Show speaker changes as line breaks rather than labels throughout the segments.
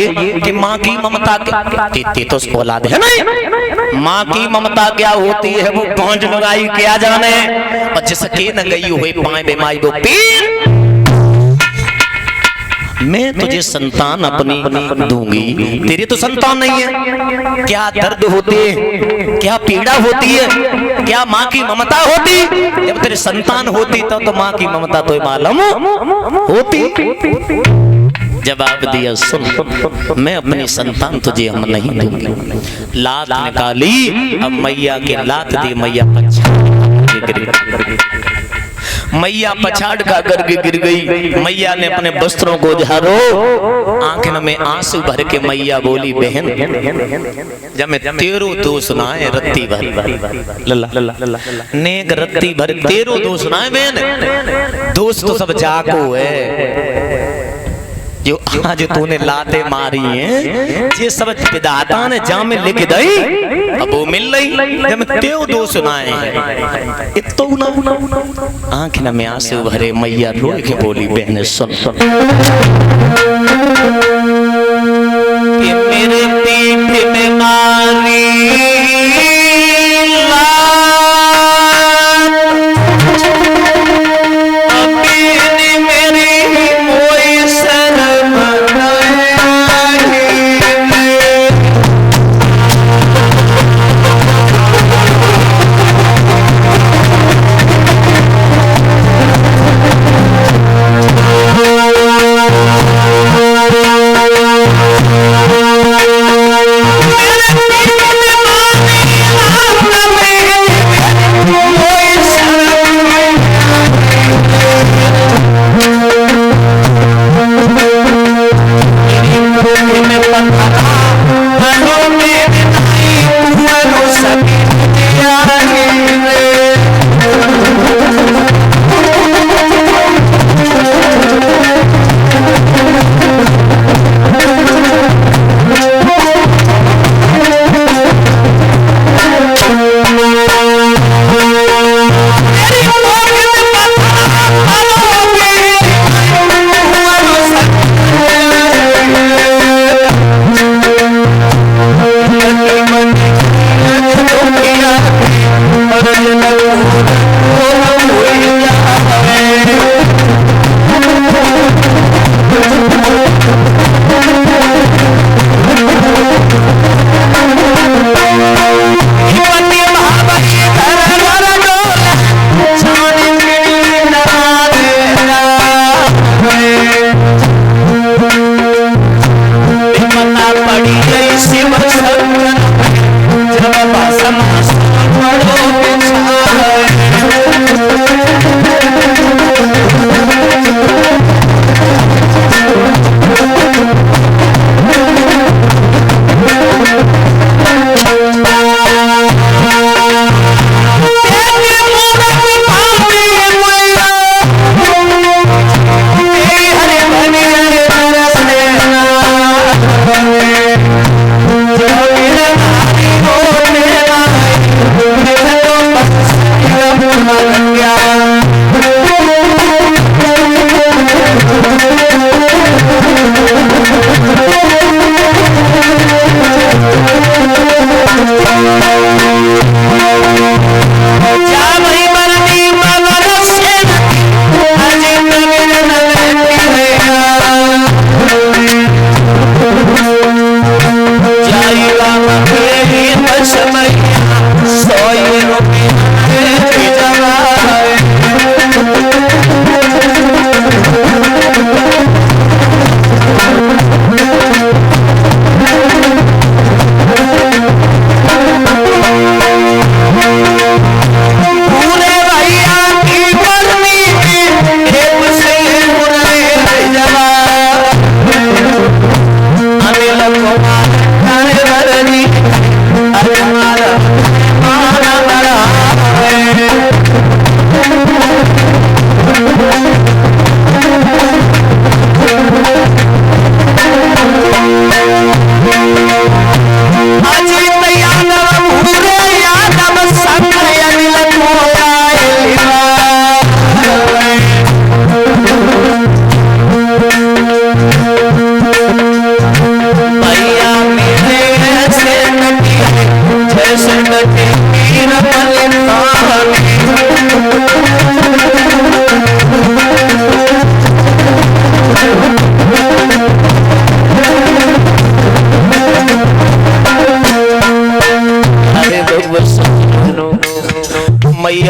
ये कि माँ की ममता के तो औलाद है नहीं। माँ की ममता क्या होती है वो पहुंच लगाई क्या जाने। और जिसके न गई हुई पाए बेमाई वो पीर, मैं तुझे संतान अपनी दूंगी, तेरी तो संतान नहीं है। क्या दर्द होते, क्या पीड़ा होती है, क्या माँ की ममता होती। जब तेरे संतान होती तो माँ की ममता तो मालूम होती। जवाब दिया, सुन मैं अपनी संतान तुझे हम नहीं दूंगी। लात निकाली, अब मैया के लात दी, मैया मैया पछाड़ का करके गिर गई। मैया ने अपने वस्त्रों को झाड़ो, आंखों में आंसू भर के मैया बोली, बहन जब मैं तेरो दो सुनाए रत्ती भर नेक रत्ती भर तेरो दो सुनाए बहन। दोस्त तो सब जाको है, जो आज तूने लाते मारी हैं ये सब विधाता ने जाम में लिख दई, अब वो मिल रही जब मैं तेरो दो सुनाए हैं। इतो ना आँख न में आंसू भरे मैया रोए के बोली, बहन सुन कि मेरे पीठ में मारी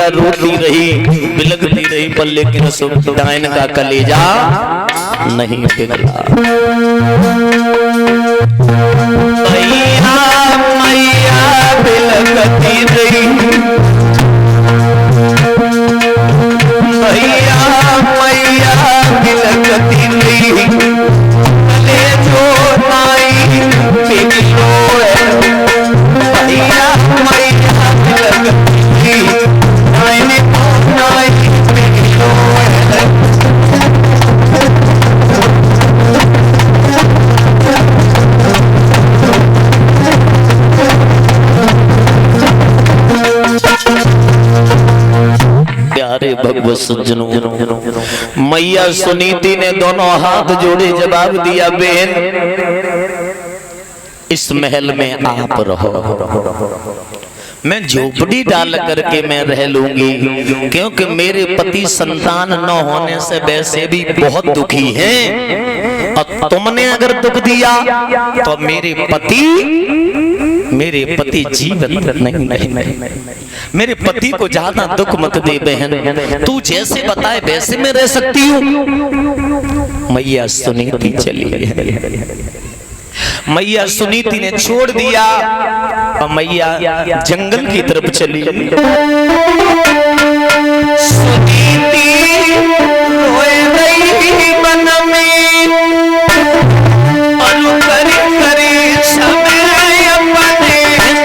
मैया रोती रही, बिलखती रही, पर लेकिन उस डायन का कलेजा नहीं पिघला। मैया मैया बिलखती रही, मैया मैया बिलखती रही, कलेजो नाई पिघलो मैया मैया बिलखती रही, नाई नाई पिघलो प्यारे भगवत सज्जनों, मैया सुनीति ने दोनों हाथ जोड़े जवाब दिया, बहन इस महल में आप रहो, मैं झोपड़ी डाल करके मैं रह लूंगी, क्योंकि मेरे पति संतान न होने से वैसे भी बहुत दुखी हैं, और तुमने अगर दुख दिया तो मेरे पति जीवित नहीं, मेरे पति को ज्यादा दुख मत दे बहन, तू जैसे बताए वैसे मैं रह सकती हूँ। मैया सुनीति चली गई। मैया सुनीति ने छोड़ दिया और मैया जंगल की तरफ चली। सुनीति रोए रही मन में, और करे करे समय अपने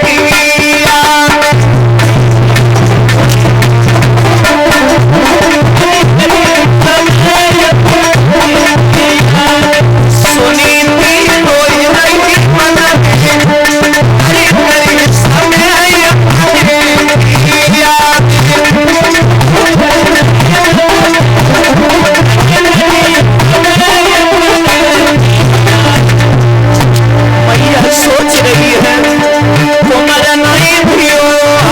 दिया। सुनीति रोए रही मन में, करे करे समय अपने दिया। मैया सोच रही है तुम्हारा नहीं थियो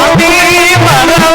अभी मरवा,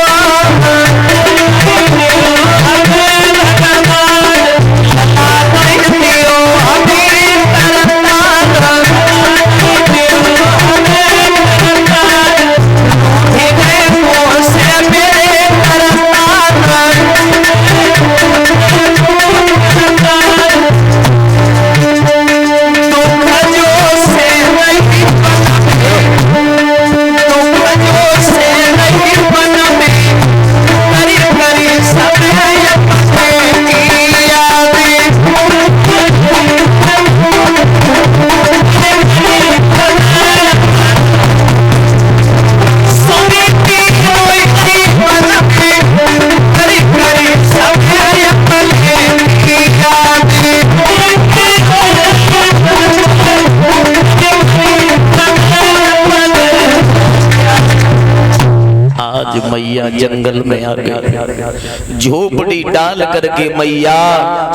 मैया जंगल में आ गई, झोपड़ी डाल करके मैया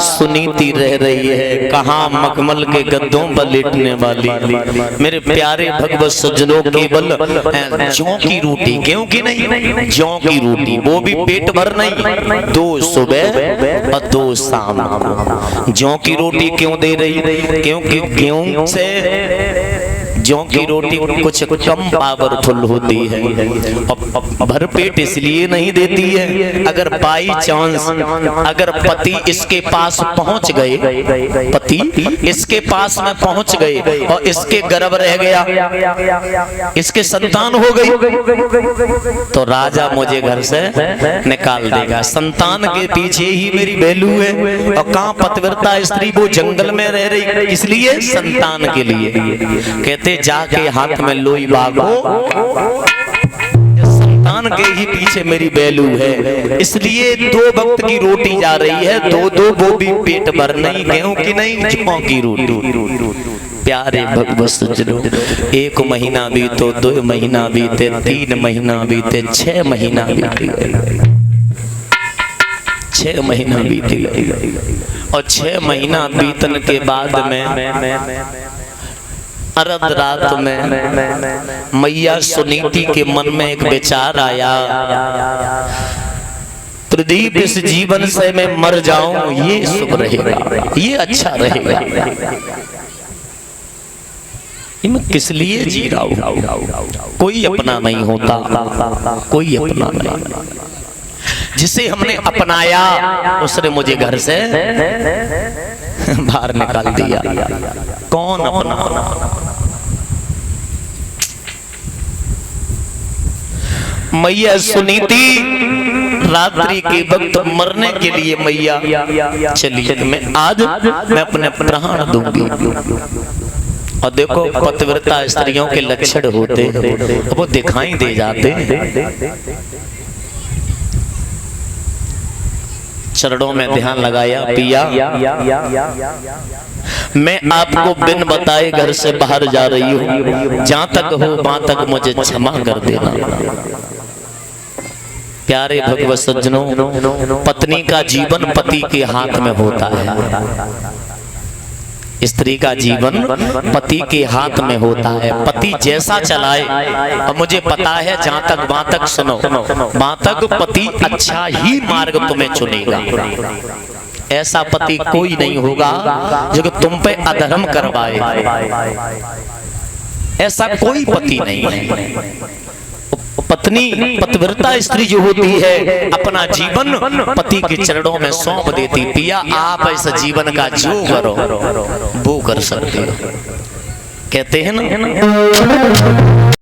सुनीति रह रही है। कहाँ मखमल के गद्दों पर लेटने वाली मेरे प्यारे भगवत सज्जनों, केवल जौ की रोटी, क्यों की नहीं, जौ की रोटी, वो भी पेट भर नहीं, 2 सुबह और 2 शाम। जौ की रोटी क्यों दे रही, क्योंकि गेहूं से जौ की रोटी कुछ कम पावरफुल होती है, भर पेट इसलिए नहीं देती है। अगर बाई चांस अगर पति इसके पास पहुंच गए, पति इसके पास में पहुंच गए और इसके गर्भ रह गया, इसके संतान हो गई, तो राजा मुझे घर से निकाल देगा। संतान के पीछे ही मेरी वैल्यू है। और कहाँ पतिव्रता स्त्री वो जंगल में रह रही, इसलिए संतान के लिए कहते जाके हाथ में लोई बागो, संतान के ही पीछे मेरी वैल्यू है। इसलिए 2 वक्त की रोटी जा रही है, 2 वो भी पेट भर नहीं, गेहूं की नहीं, जौ की रोटी। प्यारे भगवत सज्जनों, 1 महीना बीतो, 2 महीना बीते, 3 महीना बीते, 6 महीना बीत गए, 6 महीना बीत गए। और 6 महीना बीतने के बाद में अर्ध रात में मैया सुनीति के मन में एक विचार आया, प्रदीप इस जीवन से मैं मर जाऊं, ये सुख रहेगा, ये अच्छा रहेगा, मैं किस लिए जी रहा हूं, कोई अपना नहीं होता, कोई अपना नहीं। जिसे हमने अपनाया उसने मुझे घर से बाहर निकाल दिया। कौन अपना? मैया सुनीति रात्रि के वक्त मरने के लिए मैया चली, मैं आज मैं अपने प्राण दूंगी। और देखो पतिव्रता स्त्रियों के लक्षण होते वो दिखाई दे जाते। चरणों में ध्यान लगाया, पिया मैं आपको बिन बताए घर से बाहर जा रही हूँ, जहां तक हो वहां तक मुझे क्षमा कर देना। प्यारे भगवत सज्जनों, पत्नी का जीवन पति के हाथ में होता है। स्त्री का जीवन पति के हाथ में होता है। पति जैसा चलाए, और मुझे पता है जहां तक वहां तक सुनो, वहां तक पति अच्छा ही मार्ग तुम्हें चुनेगा। ऐसा पति कोई नहीं होगा जो तुम पे अधर्म करवाए। ऐसा कोई पति नहीं है। पत्नी पतिव्रता स्त्री जो होती है अपना जीवन पति के चरणों में सौंप देती। पिया आप इस जीवन का जो करो वो कर सकते हो। कहते हैं ना